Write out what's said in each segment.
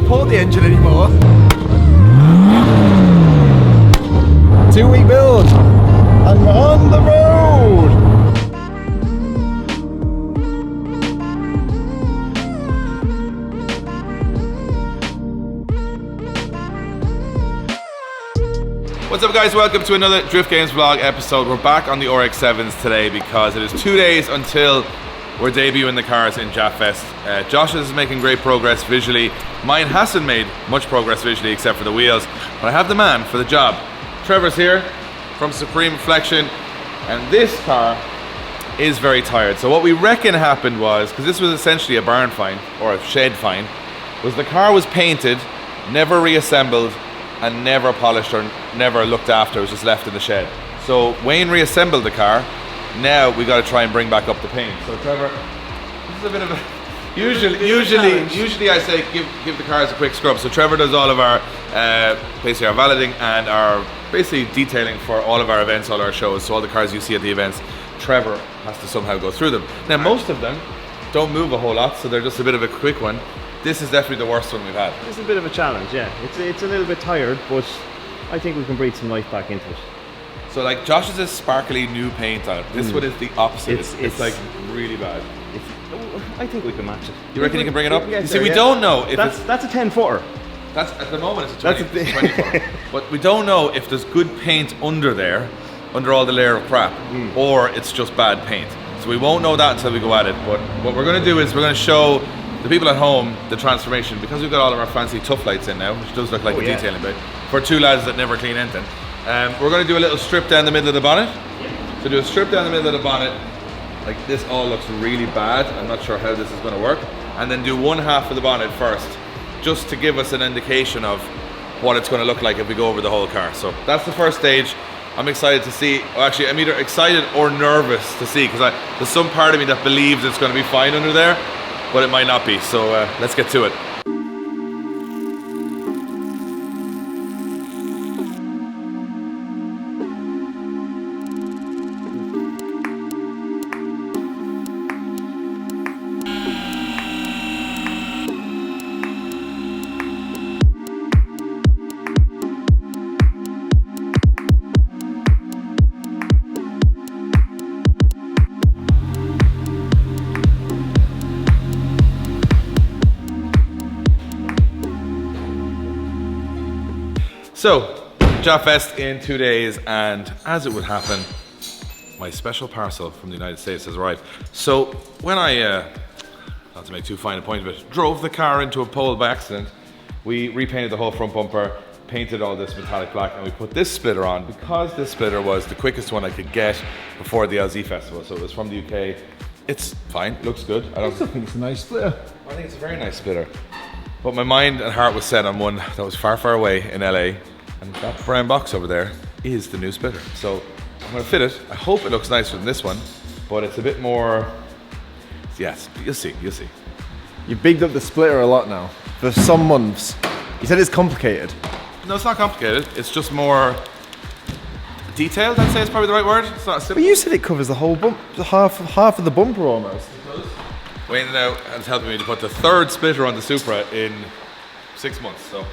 support the engine anymore. 2-week build, and we're on the road. What's up guys, welcome to another Drift Games vlog episode. We're back on the RX7s today because it is 2 days until we're debuting the cars in JAFest. Josh's is making great progress visually. Mine hasn't made much progress visually except for the wheels, but I have the man for the job. Trevor's here from Supreme Reflection, and this car is very tired. So what we reckon happened was, because this was essentially a barn find, or a shed find, was the car was painted, never reassembled, and never polished or never looked after. It was just left in the shed. So Wayne reassembled the car. Now we got to try and bring back up the paint. So Trevor, this is a bit of a usually I say give the cars a quick scrub. So Trevor does all of our basically our valeting and our basically detailing for all of our events, all our shows. So all the cars you see at the events, Trevor has to somehow go through them. Now most of them don't move a whole lot, so they're just a bit of a quick one. This is definitely the worst one we've had. It's a bit of a challenge, yeah. It's a little bit tired, but I think we can breathe some life back into it. So like Josh's is sparkly new paint on it. This one is the opposite. It's like really bad. I think we can match it. You reckon you can bring it up? You see, we don't know if that's a 10-footer. That's at the moment it's a 20 but we don't know if there's good paint under there, under all the layer of crap, or it's just bad paint. So we won't know that until we go at it. But what we're going to do is we're going to show the people at home the transformation, because we've got all of our fancy tough lights in now, which does look like a detailing bit for two lads that never clean anything. We're going to do a little strip down the middle of the bonnet. So do a strip down the middle of the bonnet. Like this all looks really bad. I'm not sure how this is going to work. And then do one half of the bonnet first, just to give us an indication of what it's going to look like if we go over the whole car. So that's the first stage. I'm excited to see. Well, actually, I'm either excited or nervous to see, because there's some part of me that believes it's going to be fine under there, but it might not be. So let's get to it. So, JAFest in 2 days, and as it would happen, my special parcel from the United States has arrived. So, when I, not to make too fine a point of it, drove the car into a pole by accident, we repainted the whole front bumper, painted all this metallic black, and we put this splitter on, because this splitter was the quickest one I could get before the LZ festival. So it was from the UK. It's fine, looks good. I still think it's a nice splitter. I think it's a very nice splitter. But my mind and heart was set on one that was far, far away in LA. And that brown box over there is the new splitter. So I'm gonna fit it. I hope it looks nicer than this one, but it's a bit more, yes, you'll see. You bigged up the splitter a lot now, for some months. You said it's complicated. No, it's not complicated. It's just more detailed, I'd say is probably the right word. It's not simple. But you said it covers the whole bump, half of the bumper almost. Wayne now has helped me to put the third splitter on the Supra in 6 months, so.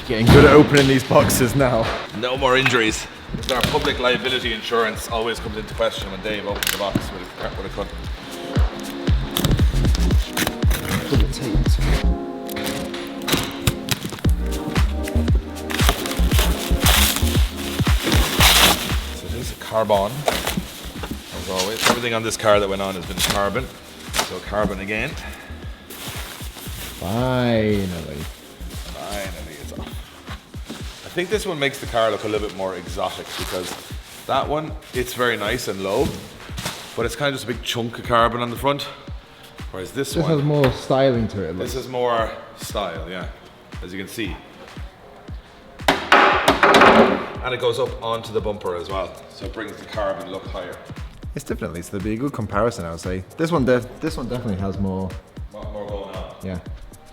Getting good at opening these boxes now. No more injuries. Our public liability insurance always comes into question when Dave opens the box with a cut. Full of tape. So this is a carbon, as always. Everything on this car that went on has been carbon. So carbon again. Finally. It's off. I think this one makes the car look a little bit more exotic, because that one, it's very nice and low, but it's kind of just a big chunk of carbon on the front. Whereas this one has more styling to it. This is more style, yeah, as you can see. And it goes up onto the bumper as well, so it brings the carbon look higher. It's definitely, so there'd be a good comparison, I would say. This one definitely has more going on. Yeah.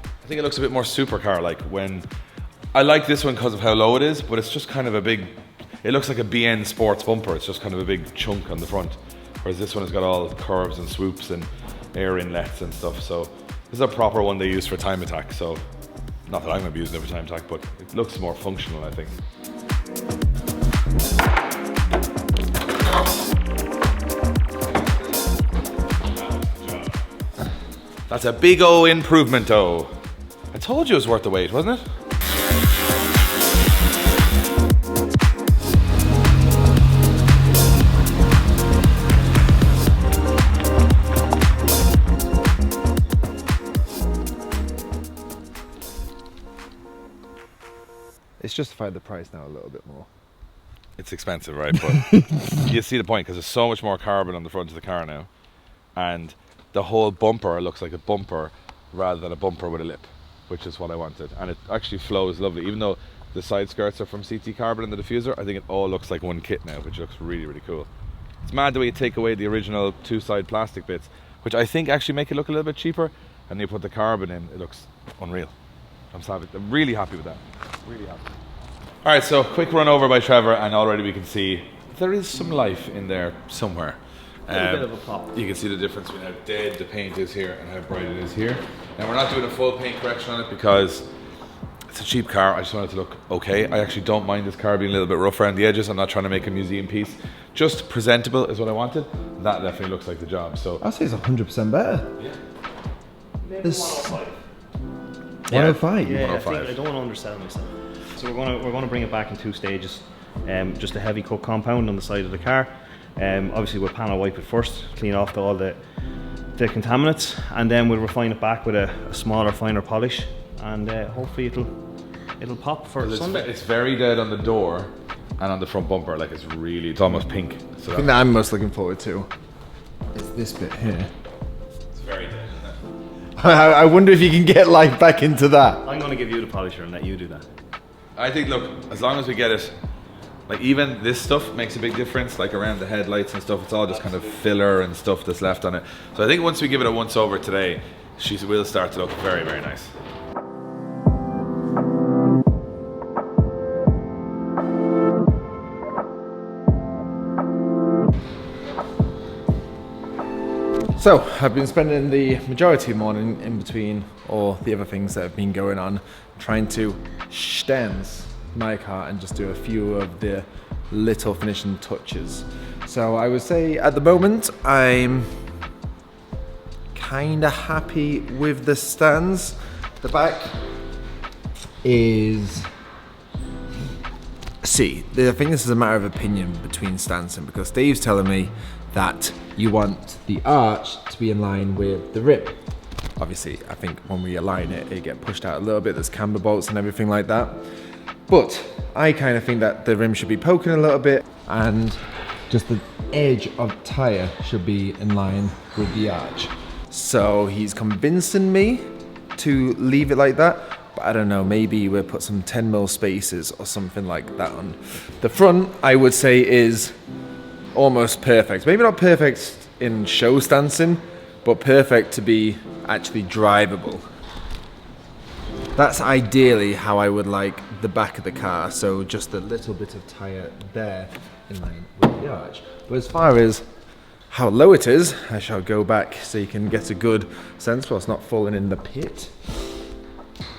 I think it looks a bit more supercar-like. When I like this one because of how low it is, but it's just kind of a big, it looks like a BN sports bumper. It's just kind of a big chunk on the front, whereas this one has got all curves and swoops and air inlets and stuff. So This is a proper one they use for time attack, so not that I'm going to be using it for time attack, but it looks more functional, I think. That's a big O improvement, though. I told you it was worth the wait, wasn't it? It's justified the price now a little bit more. It's expensive, right? But you see the point, because there's so much more carbon on the front of the car now, and the whole bumper looks like a bumper rather than a bumper with a lip, which is what I wanted. And it actually flows lovely. Even though the side skirts are from CT Carbon and the diffuser, I think it all looks like one kit now, which looks really, really cool. It's mad the way you take away the original two-side plastic bits, which I think actually make it look a little bit cheaper, and you put the carbon in, it looks unreal. I'm really happy with that. Really happy. All right, so quick run over by Trevor, and already we can see there is some life in there somewhere. A little bit of a pop. You can see the difference between how dead the paint is here and how bright it is here. And we're not doing a full paint correction on it because it's a cheap car. I just want it to look okay. I actually don't mind this car being a little bit rough around the edges. I'm not trying to make a museum piece. Just presentable is what I wanted. That definitely looks like the job. So I'd say it's 100% better. yeah. Maybe This- 105. 105? Yeah, 105. I don't want to undersell myself. So we're gonna bring it back in 2 stages. Just a heavy coat compound on the side of the car. Obviously we'll panel wipe it first, clean off all the contaminants, and then we'll refine it back with a smaller, finer polish, and hopefully it'll pop for Sunday. It's very dead on the door and on the front bumper. Like it's almost pink. So The thing that I'm most looking forward to is this bit here. it's very dead, isn't it? I wonder if you can get life back into that. I'm gonna give you the polisher and let you do that. I think, look, as long as we get it, like even this stuff makes a big difference, like around the headlights and stuff, it's all just kind of filler and stuff that's left on it. So I think once we give it a once over today, she will start to look very, very nice. So, I've been spending the majority of the morning in between all the other things that have been going on, trying to stanz my car and just do a few of the little finishing touches. So I would say at the moment, I'm kind of happy with the stands. The back is C. I think this is a matter of opinion between Stanson, because Dave's telling me that you want the arch to be in line with the rim. Obviously, I think when we align it, it gets pushed out a little bit. There's camber bolts and everything like that. But I kind of think that the rim should be poking a little bit, and just the edge of the tire should be in line with the arch. So he's convincing me to leave it like that. But I don't know, maybe we'll put some 10mm spacers or something like that on. The front, I would say, is almost perfect. Maybe not perfect in show stancing, but perfect to be actually drivable. That's ideally how I would like the back of the car. So just a little bit of tire there in line with the arch. But as far as how low it is, I shall go back so you can get a good sense while it's not falling in the pit.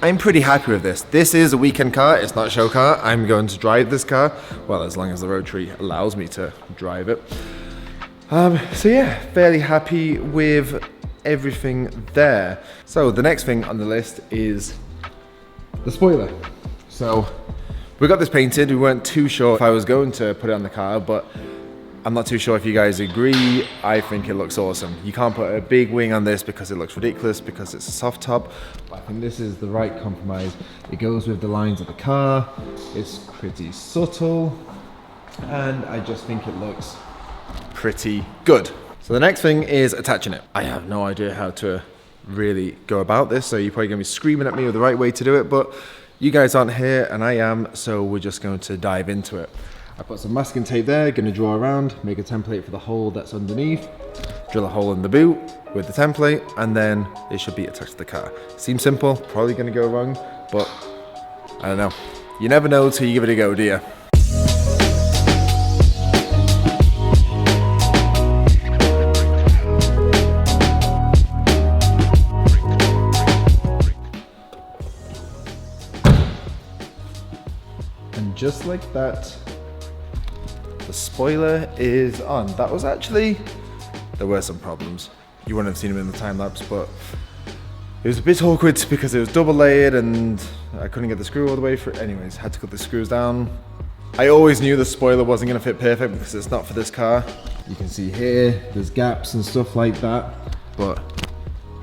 I'm pretty happy with this. This is a weekend car, it's not a show car. I'm going to drive this car, well, as long as the rotary allows me to drive it. So yeah, fairly happy with everything there. So the next thing on the list is the spoiler. So we got this painted. We weren't too sure if I was going to put it on the car, but I'm not too sure if you guys agree. I think it looks awesome. You can't put a big wing on this because it looks ridiculous because it's a soft top, but I think this is the right compromise. It goes with the lines of the car. It's pretty subtle, and I just think it looks pretty good. So the next thing is attaching it. I have no idea how to really go about this, so you're probably gonna be screaming at me with the right way to do it, but you guys aren't here and I am, so we're just going to dive into it. I put some masking tape there, gonna draw around, make a template for the hole that's underneath, drill a hole in the boot with the template, and then it should be attached to the car. Seems simple, probably gonna go wrong, but I don't know. You never know till you give it a go, do you? just like that, the spoiler is on. That was actually, there were some problems. You wouldn't have seen them in the time lapse, but it was a bit awkward because it was double layered and I couldn't get the screw all the way through. Anyways, had to cut the screws down. I always knew the spoiler wasn't gonna fit perfect because it's not for this car. You can see here, there's gaps and stuff like that, but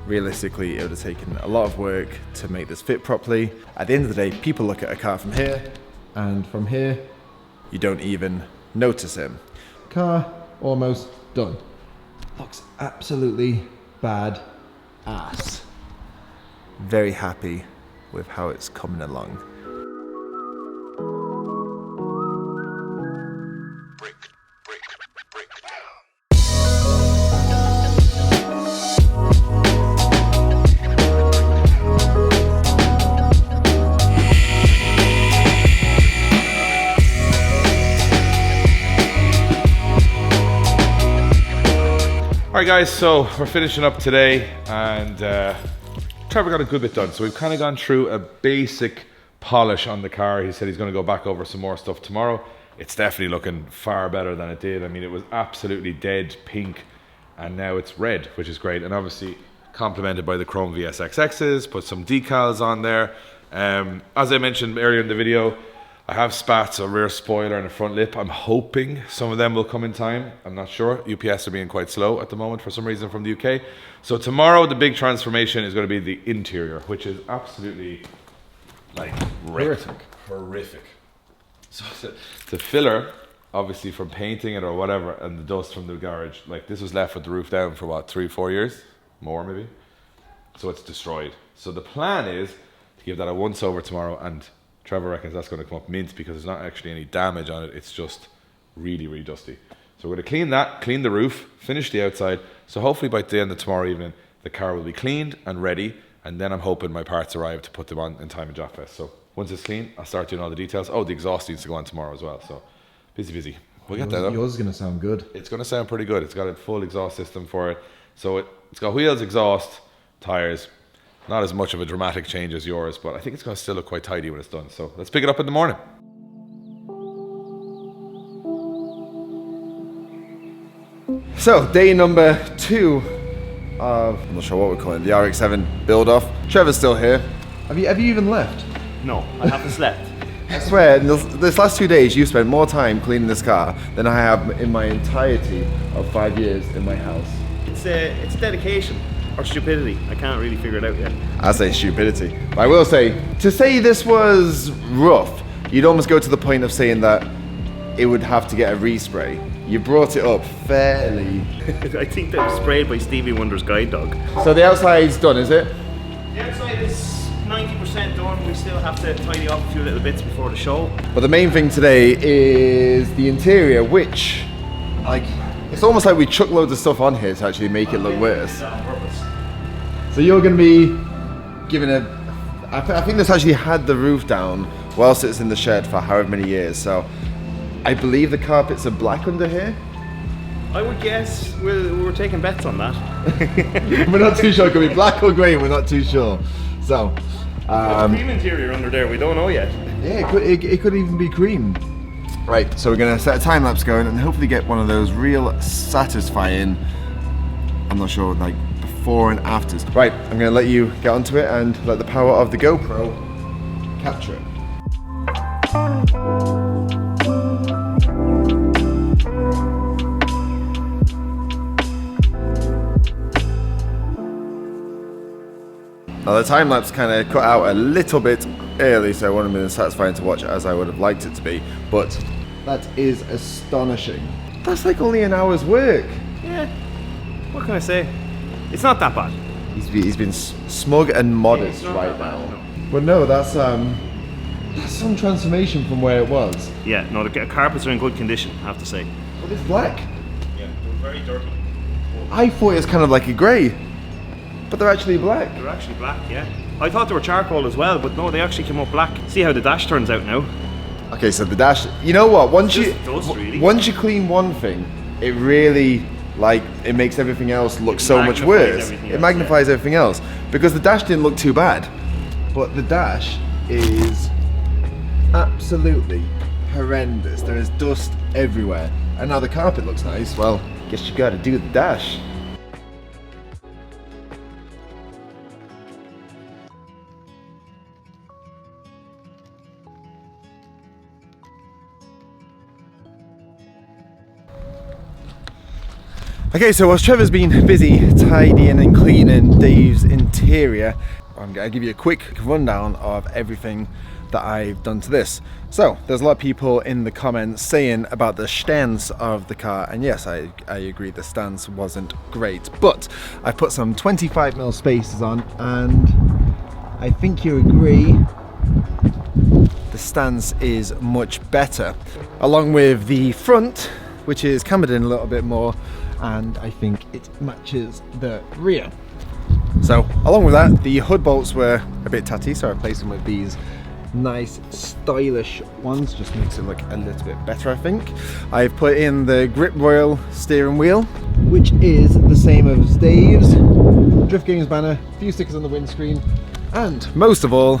realistically, it would have taken a lot of work to make this fit properly. At the end of the day, people look at a car from here, and from here, you don't even notice it. Car almost done. Looks absolutely bad ass. Very happy with how it's coming along. Alright guys, so we're finishing up today and Trevor got a good bit done. So we've kind of gone through a basic polish on the car. He said he's going to go back over some more stuff tomorrow. It's definitely looking far better than it did. I mean, it was absolutely dead pink and now it's red, which is great. And obviously complemented by the chrome VSXs, put some decals on there. As I mentioned earlier in the video, I have spats, a rear spoiler and a front lip. I'm hoping some of them will come in time. I'm not sure. UPS are being quite slow at the moment for some reason from the UK. So tomorrow the big transformation is going to be the interior, which is absolutely like horrific. So the filler, obviously from painting it or whatever, and the dust from the garage, like this was left with the roof down for what, 3-4 years? More maybe? So it's destroyed. So the plan is to give that a once over tomorrow, and Trevor reckons that's going to come up mint because there's not actually any damage on it. It's just really, really dusty. So we're going to clean that, clean the roof, finish the outside. So hopefully by the end of tomorrow evening, the car will be cleaned and ready. And then I'm hoping my parts arrive to put them on in time in Job Fest. So once it's clean, I'll start doing all the details. Oh, the exhaust needs to go on tomorrow as well. So busy. We'll get that up. Yours is going to sound good. It's going to sound pretty good. It's got a full exhaust system for it. So it's got wheels, exhaust, tires. Not as much of a dramatic change as yours, but I think it's going to still look quite tidy when it's done. So let's pick it up in the morning. So day number 2 of, I'm not sure what we're calling it, the RX7 build off. Trevor's still here. Have you even left? No, I haven't slept. I swear, in this last 2 days, you've spent more time cleaning this car than I have in my entirety of 5 years in my house. It's dedication. Or stupidity. I can't really figure it out yet. I say stupidity. But I will say, to say this was rough, you'd almost go to the point of saying that it would have to get a respray. You brought it up fairly. I think that was sprayed by Stevie Wonder's guide dog. So the outside's done, is it? The outside is 90% done. We still have to tidy up a few little bits before the show. But the main thing today is the interior, which, like, it's almost like we chuck loads of stuff on here to actually make it look worse. So you're going to be giving I think this actually had the roof down whilst it's in the shed for however many years. So I believe the carpets are black under here. I would guess we're taking bets on that. We're not too sure. It could be black or grey. We're not too sure. So cream interior under there. We don't know yet. Yeah, it could even be cream. Right. So we're going to set a time lapse going and hopefully get one of those real satisfying, I'm not sure, like before and afters. Right, I'm going to let you get onto it and let the power of the GoPro capture it. Now the time lapse kind of cut out a little bit early, so it wouldn't have been as satisfying to watch as I would have liked it to be, but that is astonishing. That's like only an hour's work. Yeah, what can I say? It's not that bad. He's been smug and modest right now. No. But no, that's some transformation from where it was. Yeah, no, the carpets are in good condition, I have to say. But it's black. Yeah, they're very dirty. I thought it was kind of like a grey, but they're actually black. They're actually black, yeah. I thought they were charcoal as well, but no, they actually came up black. See how the dash turns out now. Okay, so the dash, you know what, once you clean one thing, it really, like, it makes everything else look so much worse. It magnifies everything else. Because the dash didn't look too bad, but the dash is absolutely horrendous. There is dust everywhere. And now the carpet looks nice. Well, guess you gotta do the dash. Okay, so whilst Trevor's been busy tidying and cleaning Dave's interior, I'm going to give you a quick rundown of everything that I've done to this. So, there's a lot of people in the comments saying about the stance of the car, and yes, I agree the stance wasn't great, but I put some 25mm spacers on, and I think you agree the stance is much better. Along with the front, which is cambered in a little bit more, and I think it matches the rear. So along with that, the hood bolts were a bit tatty, so I replaced them with these nice stylish ones. Just makes it look a little bit better, I think. I've put in the Grip Royal steering wheel, which is the same as Dave's. Drift Games banner, a few stickers on the windscreen, and most of all,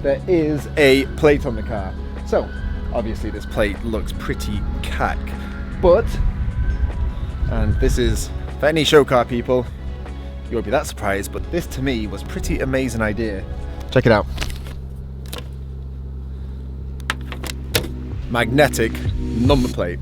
there is a plate on the car. So obviously this plate looks pretty cack, but, and this is for any show car people, you won't be that surprised, but this to me was a pretty amazing idea. Check it out. Magnetic number plate.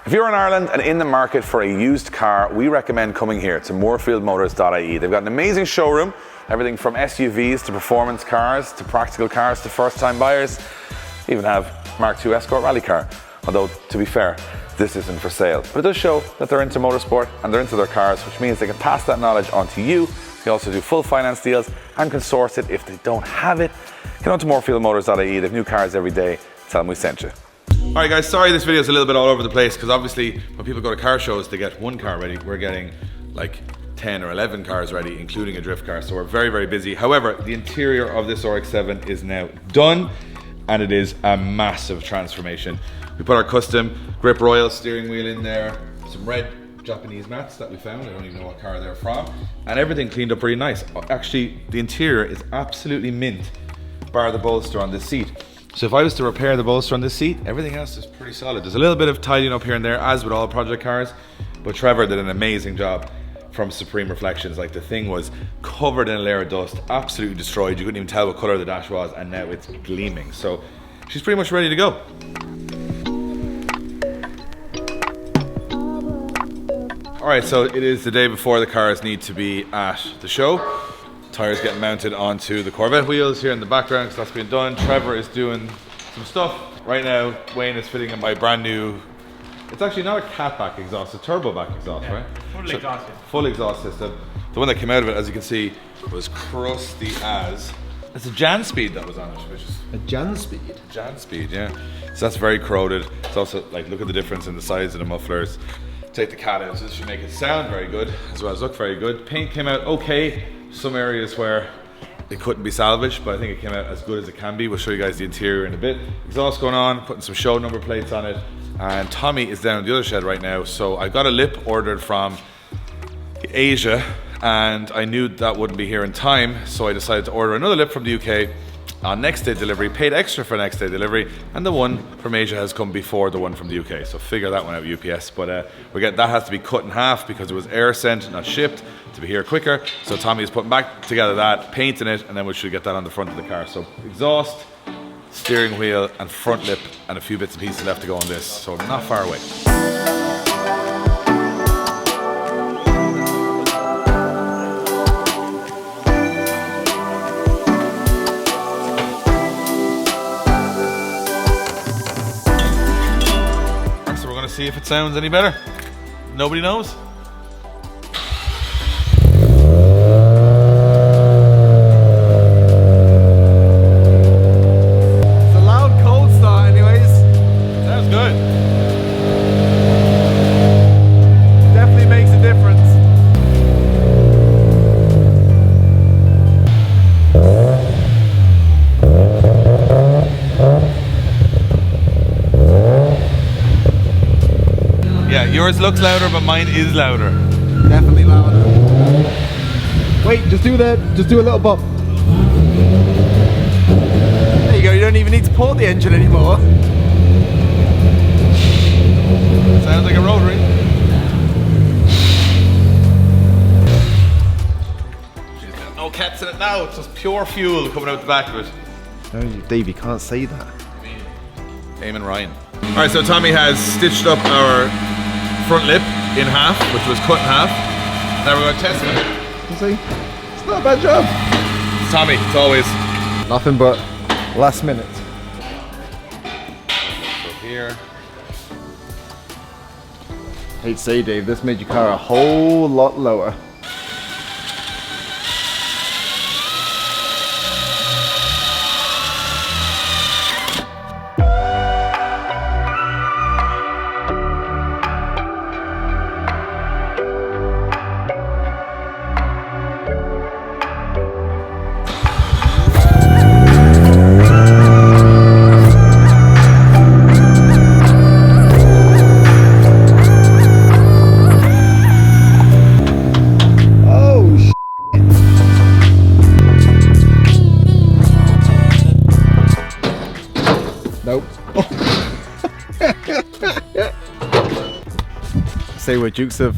If you're in Ireland and in the market for a used car, we recommend coming here to moorfieldmotors.ie. They've got an amazing showroom, everything from SUVs to performance cars to practical cars to first-time buyers. They even have Mark II Escort rally car. Although, to be fair, this isn't for sale. But it does show that they're into motorsport and they're into their cars, which means they can pass that knowledge on to you. They also do full finance deals and can source it if they don't have it. Get on to moorfieldmotors.ie. They have new cars every day. Tell them we sent you. Alright guys, sorry this video is a little bit all over the place because obviously when people go to car shows they get one car ready. We're getting like 10 or 11 cars ready, including a drift car, so we're very, very busy. However, the interior of this RX7 is now done and it is a massive transformation. We put our custom Grip Royal steering wheel in there, some red Japanese mats that we found, I don't even know what car they're from, and everything cleaned up pretty nice. Actually, the interior is absolutely mint, bar the bolster on this seat. So if I was to repair the bolster on this seat, everything else is pretty solid. There's a little bit of tidying up here and there, as with all project cars, but Trevor did an amazing job from Supreme Reflections. Like, the thing was covered in a layer of dust, absolutely destroyed. You couldn't even tell what color the dash was, and now it's gleaming. So she's pretty much ready to go. All right, so it is the day before the cars need to be at the show. Tires getting mounted onto the Corvette wheels here in the background because that's been done. Trevor is doing some stuff. Right now, Wayne is fitting in my brand new, it's actually not a catback exhaust, a turbo back exhaust, yeah, right? Full exhaust system. Full exhaust system. The one that came out of it, as you can see, was crusty as. It's a Jan Speed that was on it, which is a Jan Speed? Jan Speed, yeah. So that's very corroded. It's also, like, look at the difference in the size of the mufflers. Take the cat out, so this should make it sound very good, as well as look very good. Paint came out okay. Some areas where it couldn't be salvaged, but I think it came out as good as it can be. We'll show you guys the interior in a bit. Exhaust going on, putting some show number plates on it, and Tommy is down in the other shed right now. So I got a lip ordered from Asia, and I knew that wouldn't be here in time, so I decided to order another lip from the UK on next day delivery, paid extra for next day delivery, and the one from Asia has come before the one from the UK, so figure that one out, UPS. But that has to be cut in half because it was air sent, not shipped, to be here quicker. So Tommy is putting back together that, painting it, and then we should get that on the front of the car. So exhaust, steering wheel, and front lip, and a few bits and pieces left to go on this, so not far away. See if it sounds any better. Nobody knows. It's a loud cold start anyways. Sounds good. Definitely makes a difference. Yeah, yours looks louder, but mine is louder. Definitely louder. Wait, just do a little bop. There you go, you don't even need to pull the engine anymore. Sounds like a rotary. No cats in it now, it's just pure fuel coming out the back of it. No, Dave, you can't say that. Eamon Ryan. Alright, so Tommy has stitched up our front lip in half, which was cut in half. Now we're going to test it. You see? It's not a bad job. It's Tommy, it's always. Nothing but last minute. So here. Hate to say, Dave, this made your car a whole lot lower. Nope. Say we're Dukes of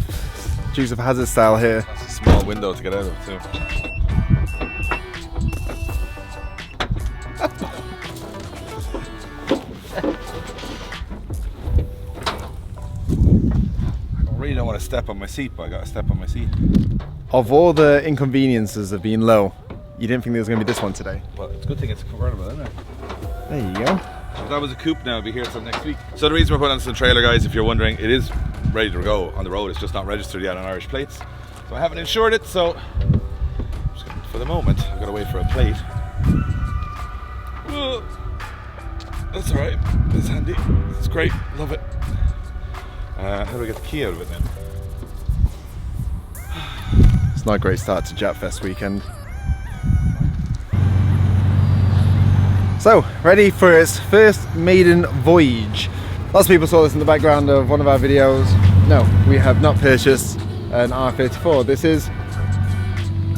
Hazzard style here. That's a small window to get out of too. I really don't want to step on my seat, but I got to step on my seat. Of all the inconveniences of being low, you didn't think there was going to be this one today? Well, it's a good thing it's convertible, isn't it? There you go. If that was a coupe now, it'd be here till next week. So the reason we're putting on the trailer, guys, if you're wondering, it is ready to go on the road. It's just not registered yet on Irish plates. So I haven't insured it, so for the moment, I've got to wait for a plate. Oh, that's all right. It's handy. It's great. Love it. How do I get the key out of it then? It's not a great start to Japfest weekend. So, ready for its first maiden voyage. Lots of people saw this in the background of one of our videos. No, we have not purchased an R34. This is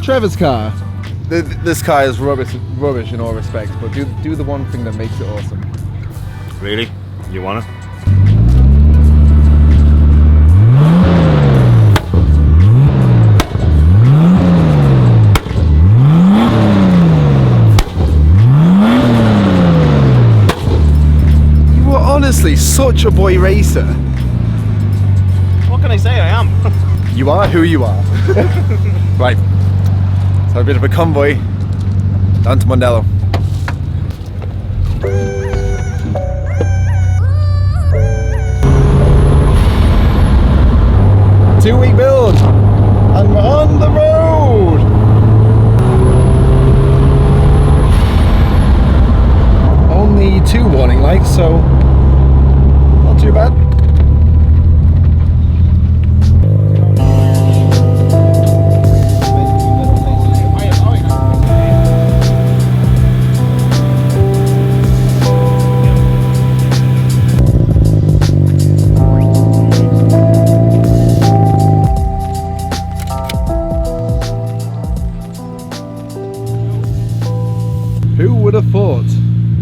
Trevor's car. This car is rubbish in all respects, but do the one thing that makes it awesome. Really? You want it? Honestly, such a boy racer. What can I say? I am. You are who you are. Right. So a bit of a convoy down to Mondello. 2-week build, and we're on the road. Only 2 warning lights, so not too bad. Who would have thought?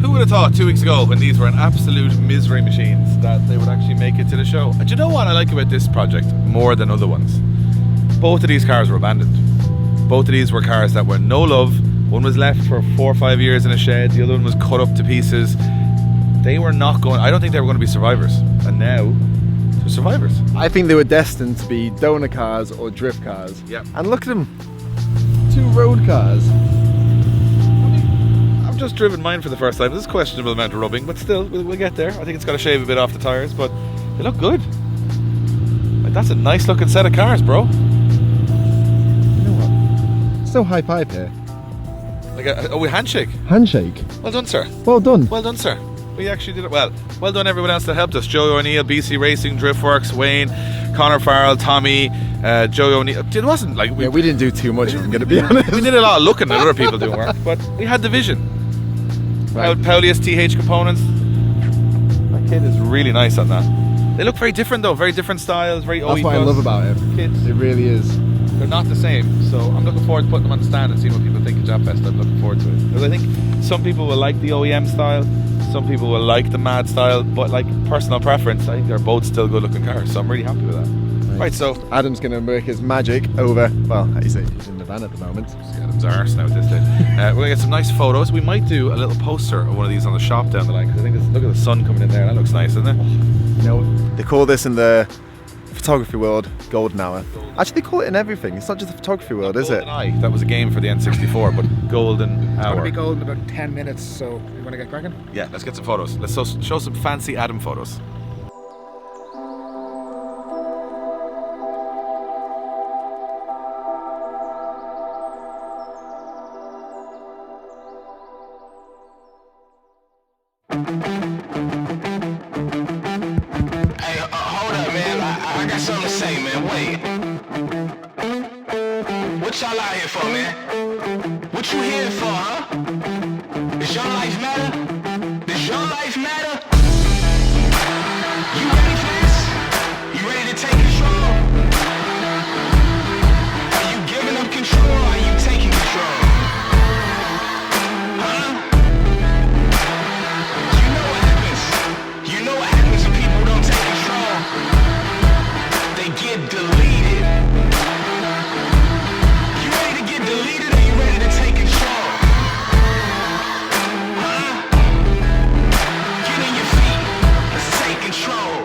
Who would have thought 2 weeks ago, when these were an absolute misery machines, that they would actually make it to the show? And do you know what I like about this project more than other ones? Both of these cars were abandoned. Both of these were cars that were no love. One was left for 4 or 5 years in a shed. The other one was cut up to pieces. They were not going, I don't think they were going to be survivors. And now, they're survivors. I think they were destined to be donor cars or drift cars. Yep. And look at them. 2 road cars. I've just driven mine for the first time. This is a questionable amount of rubbing, but still, we'll get there. I think it's got to shave a bit off the tyres, but they look good. Like, that's a nice looking set of cars, bro. You know what? So high pipe here. Like we handshake. Handshake. Well done, sir. Well done. Well done, sir. We actually did it well. Well done, everyone else that helped us. Joe O'Neill, BC Racing, Driftworks, Wayne, Connor Farrell, Tommy, Joe O'Neill. It wasn't like Yeah, we didn't do too much, I'm going to be honest. we did a lot of looking at other people doing work, but we had the vision. Right. Paulius TH Components. That kid is really nice on that. They look very different though, very different styles, very OE+. That's what I love about it. Kits. It really is. They're not the same, so I'm looking forward to putting them on the stand and seeing what people think of JapFest. I'm looking forward to it. Because I think some people will like the OEM style, some people will like the Mad style, but like personal preference, I think they're both still good looking cars, so I'm really happy with that. Nice. Right, so Adam's going to work his magic over, well, he's in the van at the moment. see Adam's arse now at this stage. We're going to get some nice photos. We might do a little poster of one of these on the shop down the line, because I think look at the sun coming in there, that looks nice, doesn't it? You know, they call this in the photography world golden hour. Actually, they call it in everything. It's not just the photography world, is it? Golden Eye. That was a game for the N64, but golden It's going to hour. be gold in about 10 minutes, so you want to get cracking? Yeah, let's get some photos. Let's show some fancy Adam photos. Hey, hold up, man. I got something to say, man. Wait. What y'all out here for, man? What you here for, huh? Does your life matter? Does your life matter? You ready for this? You ready to take control? Are you giving up control or are you taking control? Huh? You know what happens. You know what happens when people don't take control. They get deleted. You ready to get deleted or you ready to take control? Huh? Get in your feet. Let's take control.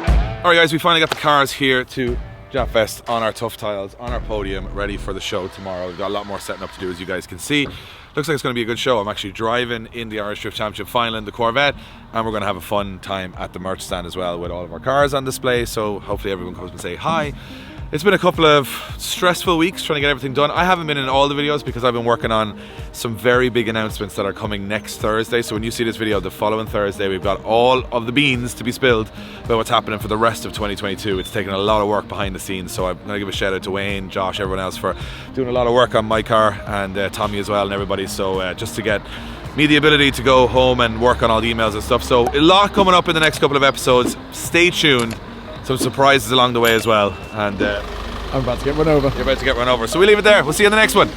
Alright guys, we finally got the cars here to JapFest on our tough tiles, on our podium, ready for the show tomorrow. We've got a lot more setting up to do, as you guys can see. Looks like it's going to be a good show. I'm actually driving in the Irish Drift Championship final in the Corvette, and we're going to have a fun time at the merch stand as well with all of our cars on display, so hopefully everyone comes and say hi. It's been a couple of stressful weeks trying to get everything done. I haven't been in all the videos because I've been working on some very big announcements that are coming next Thursday. So when you see this video the following Thursday, we've got all of the beans to be spilled about what's happening for the rest of 2022. It's taken a lot of work behind the scenes, so I'm going to give a shout out to Wayne, Josh, everyone else for doing a lot of work on my car, and Tommy as well, and everybody. So just to get me the ability to go home and work on all the emails and stuff. So a lot coming up in the next couple of episodes. Stay tuned. Some surprises along the way as well, and I'm about to get run over. you're about to get run over. So we leave it there. We'll see you in the next one.